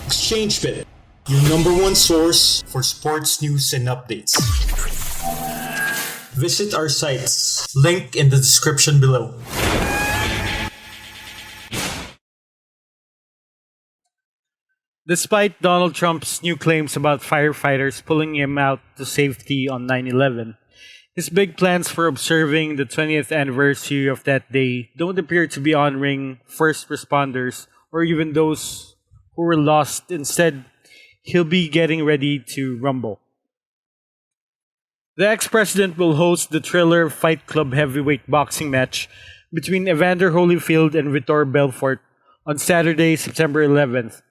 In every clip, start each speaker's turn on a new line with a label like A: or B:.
A: ExchangeBet, your number one source for sports news and updates. Visit our sites, link in the description below.
B: Despite Donald Trump's new claims about firefighters pulling him out to safety on 9/11, his big plans for observing the 20th anniversary of that day don't appear to be honoring first responders or even those who were lost. Instead, he'll be getting ready to rumble. The ex-president will host the Thriller Fight Club heavyweight boxing match between Evander Holyfield and Vitor Belfort on Saturday, September 11th.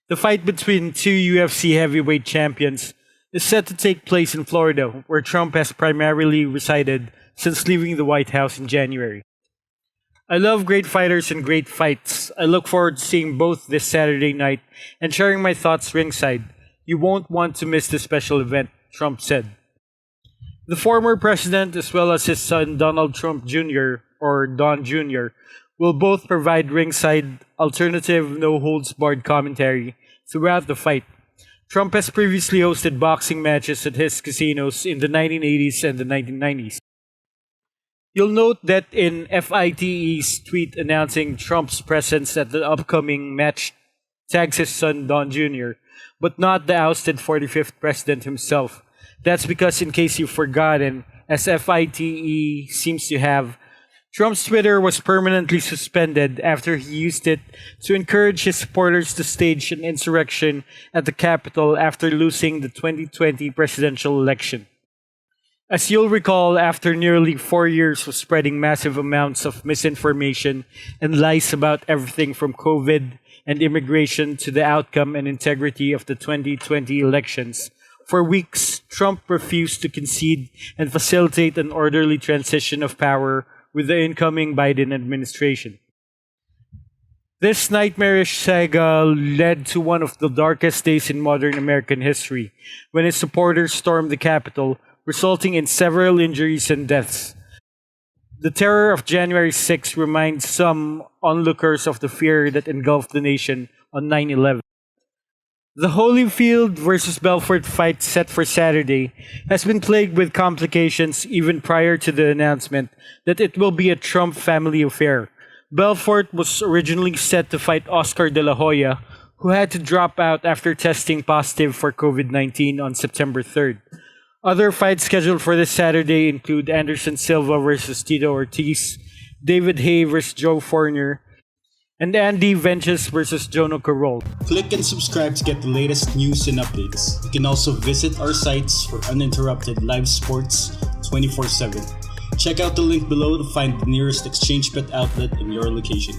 B: The fight between two UFC heavyweight champions is set to take place in Florida, where Trump has primarily resided since leaving the White House in January. I love great fighters and great fights. I look forward to seeing both this Saturday night and sharing my thoughts ringside. You won't want to miss this special event, Trump said. The former president, as well as his son Donald Trump Jr., or Don Jr., will both provide ringside alternative no-holds-barred commentary throughout the fight. Trump has previously hosted boxing matches at his casinos in the 1980s and the 1990s. You'll note that in FITE's tweet announcing Trump's presence at the upcoming match tags his son Don Jr., but not the ousted 45th president himself. That's because, in case you've forgotten, as FITE seems to have, Trump's Twitter was permanently suspended after he used it to encourage his supporters to stage an insurrection at the Capitol after losing the 2020 presidential election. As you'll recall, after nearly 4 years of spreading massive amounts of misinformation and lies about everything from COVID and immigration to the outcome and integrity of the 2020 elections, for weeks, Trump refused to concede and facilitate an orderly transition of power with the incoming Biden administration. This nightmarish saga led to one of the darkest days in modern American history, when his supporters stormed the Capitol, resulting in several injuries and deaths. The terror of January 6 reminds some onlookers of the fear that engulfed the nation on 9/11. The Holyfield versus Belfort fight set for Saturday has been plagued with complications even prior to the announcement that it will be a Trump family affair. Belfort was originally set to fight Oscar De La Hoya, who had to drop out after testing positive for COVID-19 on September 3rd. Other fights scheduled for this Saturday include Anderson Silva versus Tito Ortiz, David Haye versus Joe Fournier, and Andy Vences versus Jono Carroll.
A: Click and subscribe to get the latest news and updates. You can also visit our sites for uninterrupted live sports 24/7. Check out the link below to find the nearest ExchangeBet outlet in your location.